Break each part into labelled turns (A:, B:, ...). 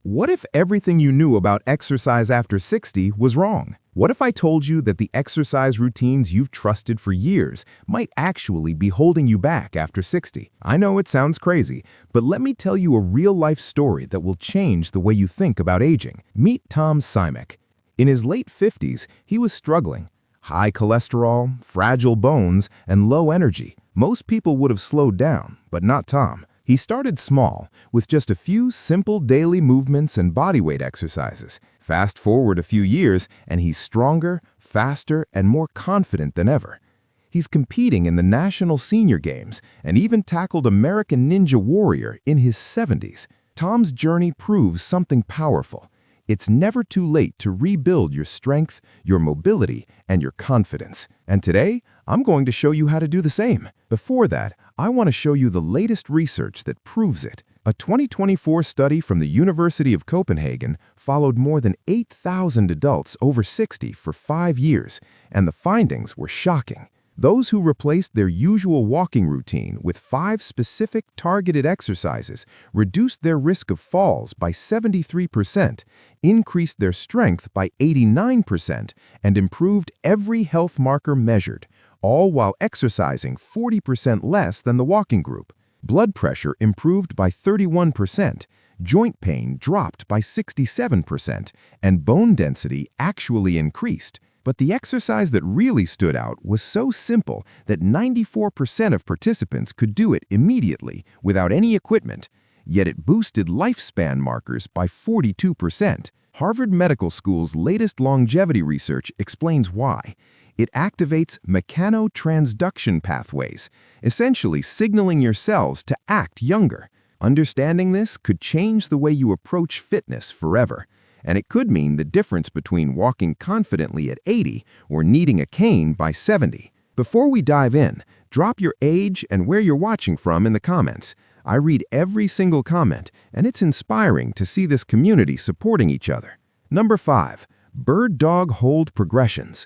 A: What if everything you knew about exercise after 60 was wrong? What if I told you that the exercise routines you've trusted for years might actually be holding you back after 60? I know it sounds crazy, but let me tell you a real-life story that will change the way you think about aging. Meet Tom Simek. In his late 50s, he was struggling. High cholesterol, fragile bones, and low energy. Most people would have slowed down, but not Tom. He started small, with just a few simple daily movements and bodyweight exercises. Fast forward a few years, and he's stronger, faster, and more confident than ever. He's competing in the National Senior Games and even tackled American Ninja Warrior in his 70s. Tom's journey proves something powerful. It's never too late to rebuild your strength, your mobility, and your confidence. And today, I'm going to show you how to do the same. Before that, I want to show you the latest research that proves it. A 2024 study from the University of Copenhagen followed more than 8,000 adults over 60 for 5 years, and the findings were shocking. Those who replaced their usual walking routine with 5 specific targeted exercises reduced their risk of falls by 73%, increased their strength by 89%, and improved every health marker measured, all while exercising 40% less than the walking group. Blood pressure improved by 31%, joint pain dropped by 67%, and bone density actually increased. But the exercise that really stood out was so simple that 94% of participants could do it immediately without any equipment, yet it boosted lifespan markers by 42%. Harvard Medical School's latest longevity research explains why. It activates mechanotransduction pathways, essentially signaling your cells to act younger. Understanding this could change the way you approach fitness forever. And it could mean the difference between walking confidently at 80 or needing a cane by 70. Before we dive in, drop your age and where you're watching from in the comments. I read every single comment, and it's inspiring to see this community supporting each other. Number 5. Bird Dog Hold Progressions.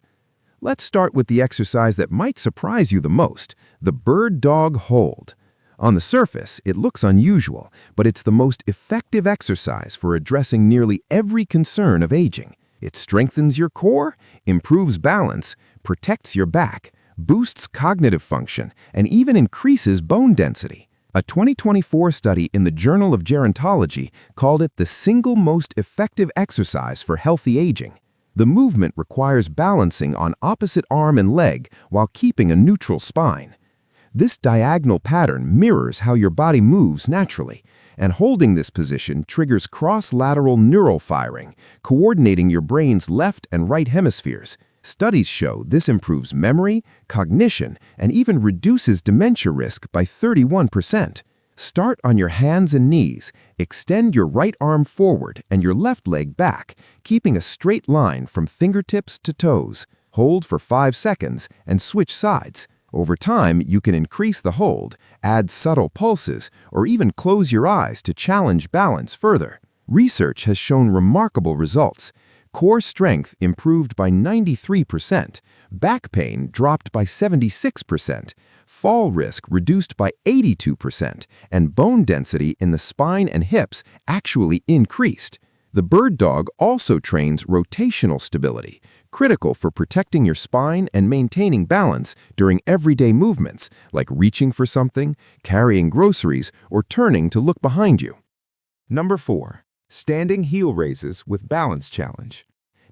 A: Let's start with the exercise that might surprise you the most, the Bird Dog Hold. On the surface, it looks unusual, but it's the most effective exercise for addressing nearly every concern of aging. It strengthens your core, improves balance, protects your back, boosts cognitive function, and even increases bone density. A 2024 study in the Journal of Gerontology called it the single most effective exercise for healthy aging. The movement requires balancing on opposite arm and leg while keeping a neutral spine. This diagonal pattern mirrors how your body moves naturally, and holding this position triggers cross-lateral neural firing, coordinating your brain's left and right hemispheres. Studies show this improves memory, cognition, and even reduces dementia risk by 31%. Start on your hands and knees, extend your right arm forward and your left leg back, keeping a straight line from fingertips to toes. Hold for 5 seconds and switch sides. Over time, you can increase the hold, add subtle pulses, or even close your eyes to challenge balance further. Research has shown remarkable results. Core strength improved by 93%, back pain dropped by 76%, fall risk reduced by 82%, and bone density in the spine and hips actually increased. The bird dog also trains rotational stability, critical for protecting your spine and maintaining balance during everyday movements, like reaching for something, carrying groceries, or turning to look behind you. Number 4. Standing heel raises with balance challenge.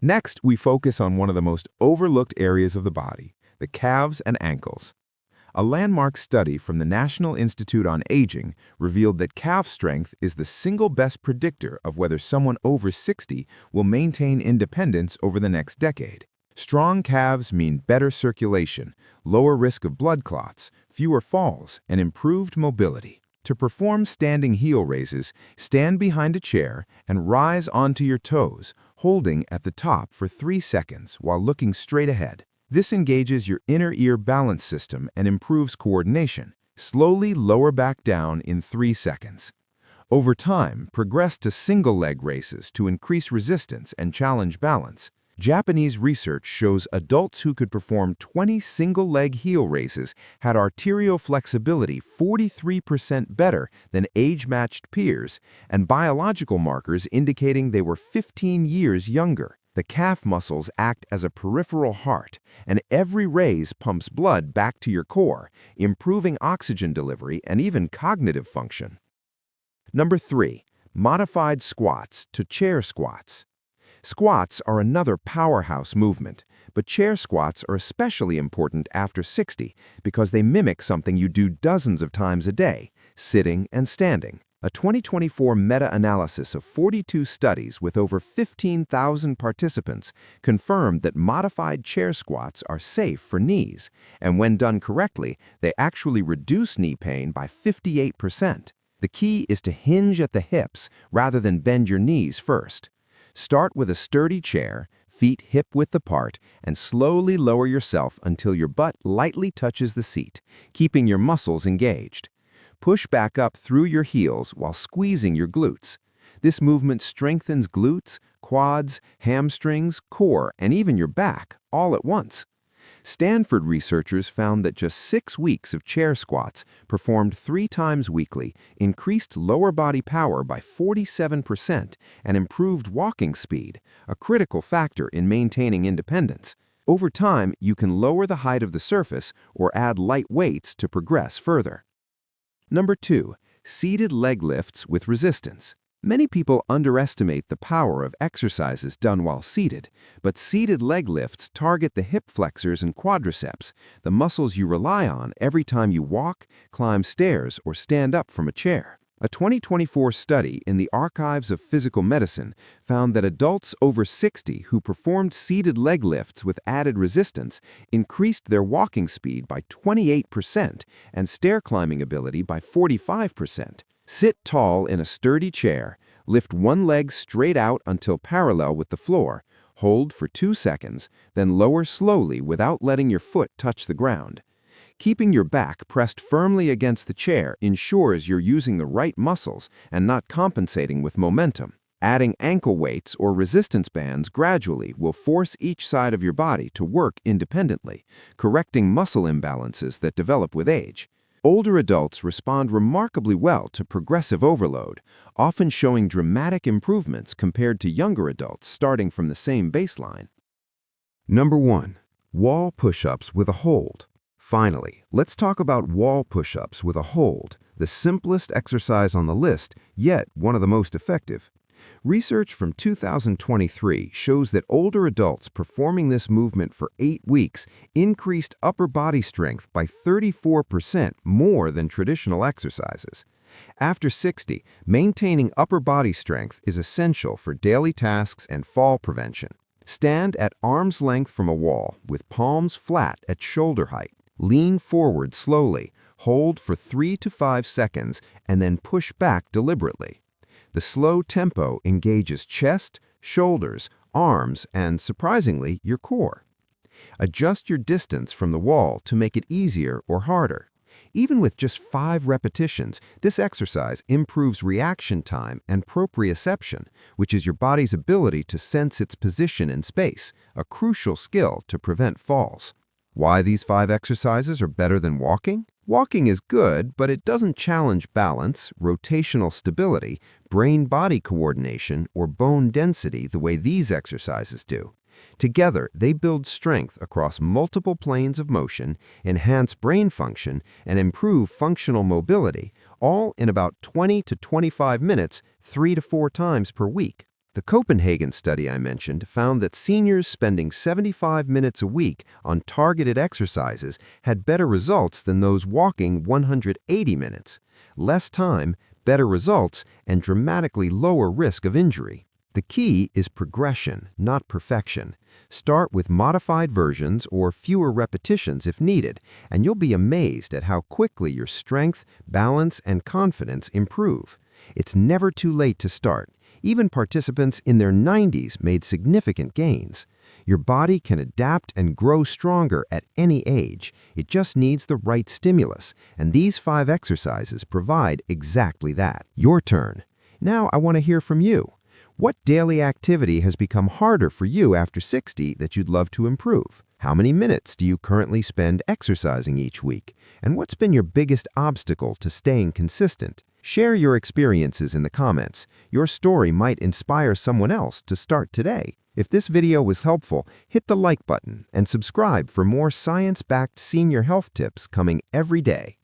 A: Next, we focus on one of the most overlooked areas of the body, the calves and ankles. A landmark study from the National Institute on Aging revealed that calf strength is the single best predictor of whether someone over 60 will maintain independence over the next decade. Strong calves mean better circulation, lower risk of blood clots, fewer falls, and improved mobility. To perform standing heel raises, stand behind a chair and rise onto your toes, holding at the top for 3 seconds while looking straight ahead. This engages your inner ear balance system and improves coordination. Slowly lower back down in 3 seconds. Over time, progress to single leg races to increase resistance and challenge balance. Japanese research shows adults who could perform 20 single-leg heel raises had arterial flexibility 43% better than age-matched peers, and biological markers indicating they were 15 years younger. The calf muscles act as a peripheral heart, and every raise pumps blood back to your core, improving oxygen delivery and even cognitive function. Number 3. Modified squats to chair squats. Squats are another powerhouse movement, but chair squats are especially important after 60 because they mimic something you do dozens of times a day, sitting and standing. A 2024 meta-analysis of 42 studies with over 15,000 participants confirmed that modified chair squats are safe for knees, and when done correctly, they actually reduce knee pain by 58%. The key is to hinge at the hips rather than bend your knees first. Start with a sturdy chair, feet hip-width apart, and slowly lower yourself until your butt lightly touches the seat, keeping your muscles engaged. Push back up through your heels while squeezing your glutes. This movement strengthens glutes, quads, hamstrings, core, and even your back, all at once. Stanford researchers found that just 6 weeks of chair squats performed 3 times weekly increased lower body power by 47% and improved walking speed, a critical factor in maintaining independence. Over time, you can lower the height of the surface or add light weights to progress further. Number 2. Seated leg lifts with resistance. Many people underestimate the power of exercises done while seated, but seated leg lifts target the hip flexors and quadriceps, the muscles you rely on every time you walk, climb stairs, or stand up from a chair. A 2024 study in the Archives of Physical Medicine found that adults over 60 who performed seated leg lifts with added resistance increased their walking speed by 28% and stair climbing ability by 45%. Sit tall in a sturdy chair, lift one leg straight out until parallel with the floor, hold for 2 seconds, then lower slowly without letting your foot touch the ground. Keeping your back pressed firmly against the chair ensures you're using the right muscles and not compensating with momentum. Adding ankle weights or resistance bands gradually will force each side of your body to work independently, correcting muscle imbalances that develop with age. Older adults respond remarkably well to progressive overload, often showing dramatic improvements compared to younger adults starting from the same baseline. Number 1. Wall push-ups with a hold. Finally, let's talk about wall push-ups with a hold, the simplest exercise on the list, yet one of the most effective. Research from 2023 shows that older adults performing this movement for 8 weeks increased upper body strength by 34% more than traditional exercises. After 60, maintaining upper body strength is essential for daily tasks and fall prevention. Stand at arm's length from a wall with palms flat at shoulder height. Lean forward slowly, hold for 3 to 5 seconds, and then push back deliberately. The slow tempo engages chest, shoulders, arms, and, surprisingly, your core. Adjust your distance from the wall to make it easier or harder. Even with just 5 repetitions, this exercise improves reaction time and proprioception, which is your body's ability to sense its position in space, a crucial skill to prevent falls. Why these 5 exercises are better than walking? Walking is good, but it doesn't challenge balance, rotational stability, brain-body coordination, or bone density the way these exercises do. Together, they build strength across multiple planes of motion, enhance brain function, and improve functional mobility, all in about 20 to 25 minutes, 3 to 4 times per week. The Copenhagen study I mentioned found that seniors spending 75 minutes a week on targeted exercises had better results than those walking 180 minutes. Less time, better results, and dramatically lower risk of injury. The key is progression, not perfection. Start with modified versions or fewer repetitions if needed, and you'll be amazed at how quickly your strength, balance, and confidence improve. It's never too late to start. Even participants in their 90s made significant gains. Your body can adapt and grow stronger at any age. It just needs the right stimulus, and these 5 exercises provide exactly that. Your turn. Now I want to hear from you.
B: What daily activity has become harder for you after 60 that you'd love to improve? How many minutes do you currently spend exercising each week? And what's been your biggest obstacle to staying consistent? Share your experiences in the comments. Your story might inspire someone else to start today. If this video was helpful, hit the like button and subscribe for more science-backed senior health tips coming every day.